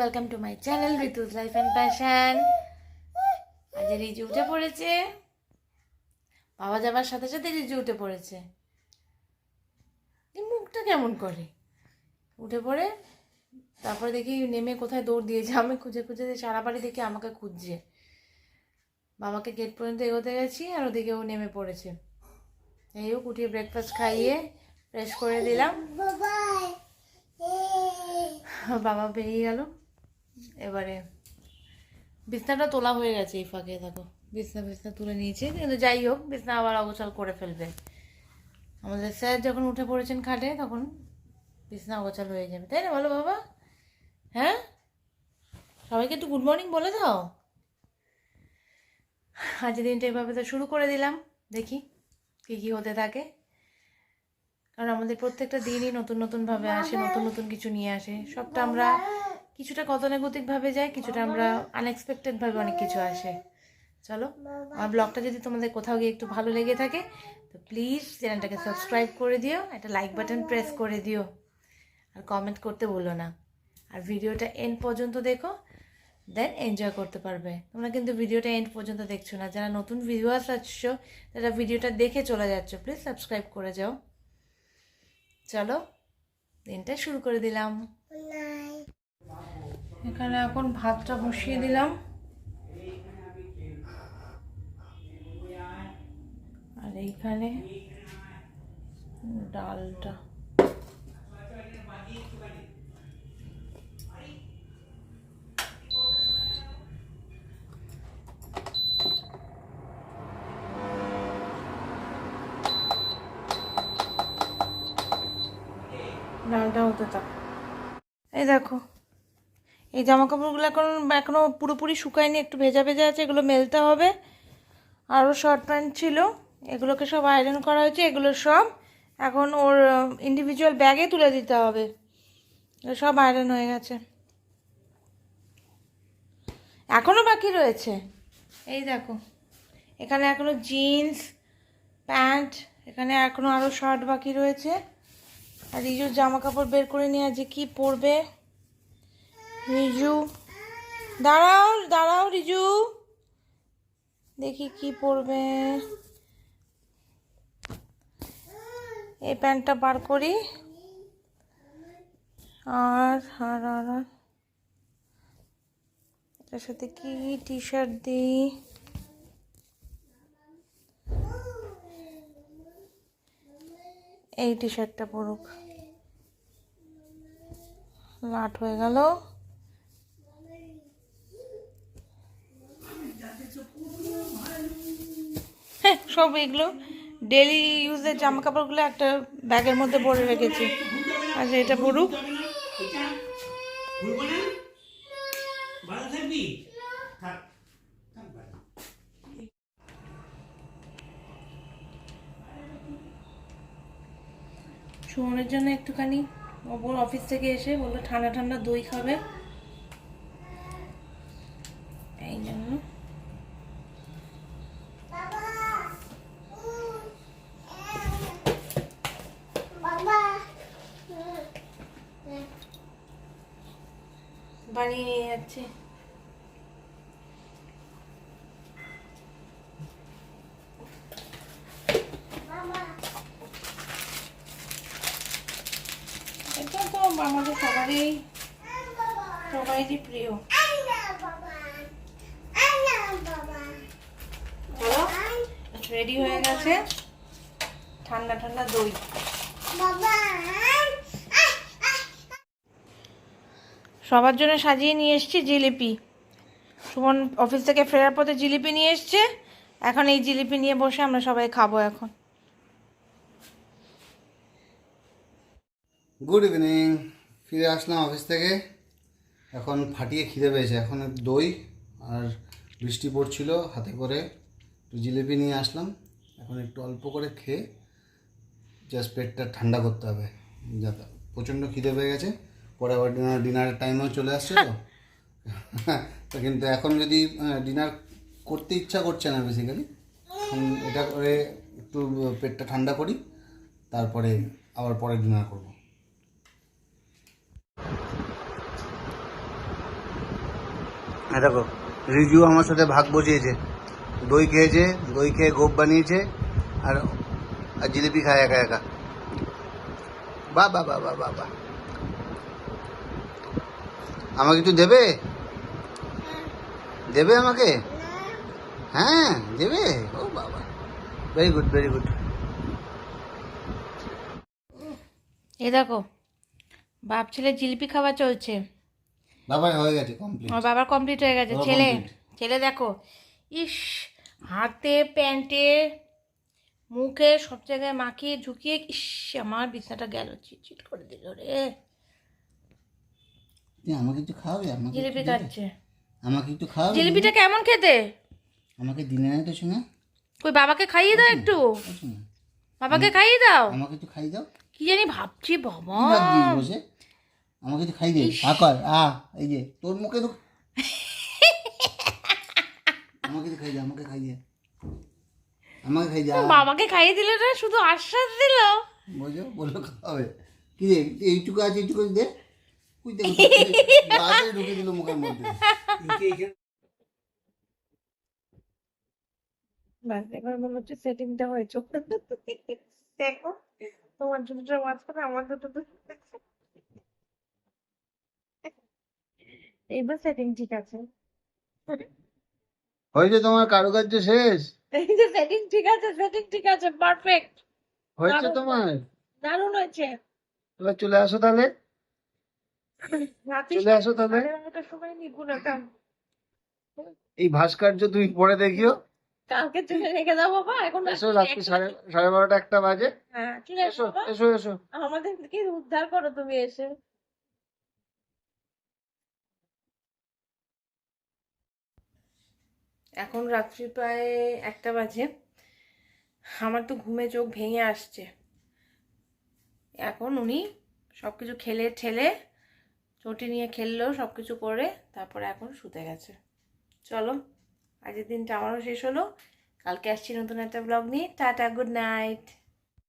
Welcome to my channel ঋতুস life and passion. আজ রিজু উঠে পড়েছে, বাবা যাবার সাথে সাথে রিজু উঠে পড়েছে। এই মুখটা কেমন করে উঠে পড়ে, তারপরে দেখি নেমে কোথায় দৌড় দিয়েছে। আমি খুঁজে খুঁজে সারা বাড়ি দেখে আমাকে খুঁজছে। বাবাকে গেট পর্যন্ত এগোতে গেছি আর ওদিকে ও নেমে পড়েছে। এই হোক, উঠিয়ে ব্রেকফাস্ট খাইয়ে ফ্রেশ করে দিলাম। বাবা বেরিয়ে গেল। এবারে বিছনাটা তোলা হয়ে গেছে, এই ফাঁকে দেখো বিছনা তুলে নিয়েছে, কিন্তু যাই হোক বিছনা আবার অগোছাল করে ফেলবে। আমাদের স্যার যখন উঠে পড়েছেন খাটে তখন বিছনা অগোছাল হয়ে যাবে, তাই না বলো বাবা? হ্যাঁ, সবাইকে একটু গুড মর্নিং বলে দাও। আজ দিনটা এভাবে তো শুরু করে দিলাম, দেখি কী কী হতে থাকে। কারণ আমাদের প্রত্যেকটা দিনই নতুন নতুনভাবে আসে, নতুন নতুন কিছু নিয়ে আসে। সবটা আমরা কিছুটা গতানুগতিকভাবে যাই, কিছুটা আমরা আনএক্সপেক্টেডভাবে অনেক কিছু আসে। চলো, আমার ব্লগটা যদি তোমাদের কোথাও গিয়ে একটু ভালো লেগে থাকে তো প্লিজ চ্যানেলটাকে সাবস্ক্রাইব করে দিও, একটা লাইক বাটন প্রেস করে দিও, আর কমেন্ট করতে ভুলো না। আর ভিডিওটা এন্ড পর্যন্ত দেখো, দেন এনজয় করতে পারবে। তোমরা কিন্তু ভিডিওটা এন্ড পর্যন্ত দেখছো না, যারা নতুন ভিউয়ার্স আসছো তারা ভিডিওটা দেখে চলে যাচ্ছ, প্লিজ সাবস্ক্রাইব করে যাও। চলো, দিনটা শুরু করে দিলাম। এখানে এখন ভাতটা বসিয়ে দিলাম, আর এইখানে ডালটা। ডালটা হতে থাক। এই দেখো, এই জামা কাপড়গুলো এখনো পুরোপুরি শুকায়নি, একটু ভেজা ভেজা আছে, এগুলো মেলতে হবে। আরও শর্ট প্যান্ট ছিল, এগুলোকে সব আয়রন করা হয়েছে, এগুলো সব এখন ওর ইন্ডিভিজুয়াল ব্যাগে তুলে দিতে হবে। সব আয়রন হয়ে গেছে, এখনও বাকি রয়েছে। এই দেখো, এখানে এখনও জিন্স প্যান্ট, এখানে এখনও আরও শার্ট বাকি রয়েছে। আর রিজুর জামা কাপড় বের করে নিয়ে আজ কি পরবে। রিজু দাঁড়াও দাঁড়াও, রিজু দেখি কি পরবে। এই প্যান্টটা বার করি, আর আর আর এটার সাথে কি টি শার্ট দিই। এই টি শার্টটা পরুক, লাট হয়ে গেল। হ্যাঁ, সব এগুলো ডেলি ইউজের জামা কাপড়গুলো একটা ব্যাগের মধ্যে ভরে রেখেছি। আচ্ছা, এটা পরুক। সুমনের জন্য একটুখানি, ওপর অফিস থেকে এসে বললো ঠান্ডা ঠান্ডা দই খাবে, এই জন্য। বানিয়ে নিয়ে যাচ্ছে। এটা তো আমাদের সবারই প্রিয়। চলো, রেডি হয়ে গেছে ঠান্ডা ঠান্ডা দই। সবার জন্য সাজিয়ে নিয়ে এসেছি জিলিপি। সুমন অফিস থেকে ফেরার পথে জিলিপি নিয়ে এসছে, এখন এই জিলিপি নিয়ে বসে আমরা সবাই খাবো। এখন গুড ইভিনিং, ফিরে আসলাম অফিস থেকে। এখন ফাটিয়ে খিদে পেয়েছে, এখন দই আর বৃষ্টি পড়ছিল, হাতে করে একটু জিলিপি নিয়ে আসলাম। এখন একটু অল্প করে খেয়ে জাস্ট পেটটা ঠান্ডা করতে হবে, যাতে প্রচণ্ড খিদে পেয়ে গেছে। পরে আবার ডিনারের টাইমেও চলে আসছে তো কিন্তু এখন যদি ডিনার করতে ইচ্ছা করছে না বেসিক্যালি, এটা করে একটু পেটটা ঠান্ডা করি, তারপরে আবার পরে ডিনার করবো। হ্যাঁ দেখো, রিজু আমার সাথে ভাগ বসিয়েছে, দই খেয়েছে, দই খেয়ে গোপ বানিয়েছে, আর আর জিলিপি খায় একা একা। বাহ বাহ বাহ বাহ বাহ বাহ। আমাকে একটু দেবে? দেবে আমাকে? হ্যাঁ দেবে। ও বাবা, ভেরি গুড ভেরি গুড। এই দেখো, বাপ ছেলে জিলিপি খাওয়া চলছে। বাবার হয়ে গেছে কমপ্লিট। আমার বাবার কমপ্লিট হয়ে গেছে। বাবার ছেলে complete। ছেলে দেখো, ইস, হাতে প্যান্টে মুখে সব জায়গায় মাখিয়ে ঝুঁকিয়ে, ইস, আমার বিছানাটা গেল, চিটচিট করে দিল রে। আমাকে একটু খাওয়াবে? আমাকে জিলিপি একটু দেবে? খাচ্ছে। আমাকে একটু খাওয়াবে? জিলিপিটা কেমন খেতে? আমাকে দিনে না তো শোনা। কই বাবাকে খাইয়ে দাও একটু, শোনা, বাবাকে খাইয়ে দাও। আমাকে একটু খাই দাও। কি জানি ভাবছি বাবা। কি ভাবছিস বসে? আমাকে একটু খাই দে। কর এই যে তোর মুখে তো। আমাকে একটু খাই দে, আমাকে খাই দে, আমাকে খাই দে। বাবাকে খাইয়ে দিলে না, শুধু আশ্বাস দিল। বোঝো, বললো খাওয়াবে। কি রে এইটুকু আছে, এইটুকু দে। তুই দেখ, বাসে ঢুকে দিল মুখের মধ্যে। ব্যাস, এবার মনে হচ্ছে সেটিংটা হয়েছে। দেখো, তোমার দুটোর মাঝখানে আমার দুটো, এইবার সেটিং ঠিক আছে। হয়েছে তোমার কারুকার্য শেষ? এই যে সেটিং ঠিক আছে, সেটিং ঠিক আছে, পারফেক্ট, হয়েছে তোমার? দারুণ হয়েছে। এবার চলে আসো তাহলে, রাতে চলে আসো তাহলে। 11:30টার সময় নিপুণটা এই ভাস্কর্য তুমি পরে দেখিও। কালকে চলে রেখে দাও বাবা, এখন এসো, রাত্রি 12:30 1টা বাজে। হ্যাঁ চলে এসো এসো বাবা, এসো এসো। আমাদেরকে উদ্ধার করো তুমি এসে। এখন রাত্রি প্রায় 1টা বাজে। আমার তো ঘুমে চোখ ভেঙে আসছে। এখন উনি সব কিছু খেলে ঠেলে, চটি নিয়ে খেললো, সব কিছু করে তারপরে এখন শুতে গেছে। চলো, আজকের দিনটা আমারও শেষ হলো। কালকে আসছি নতুন একটা ব্লগ নিয়ে। Tata, good night.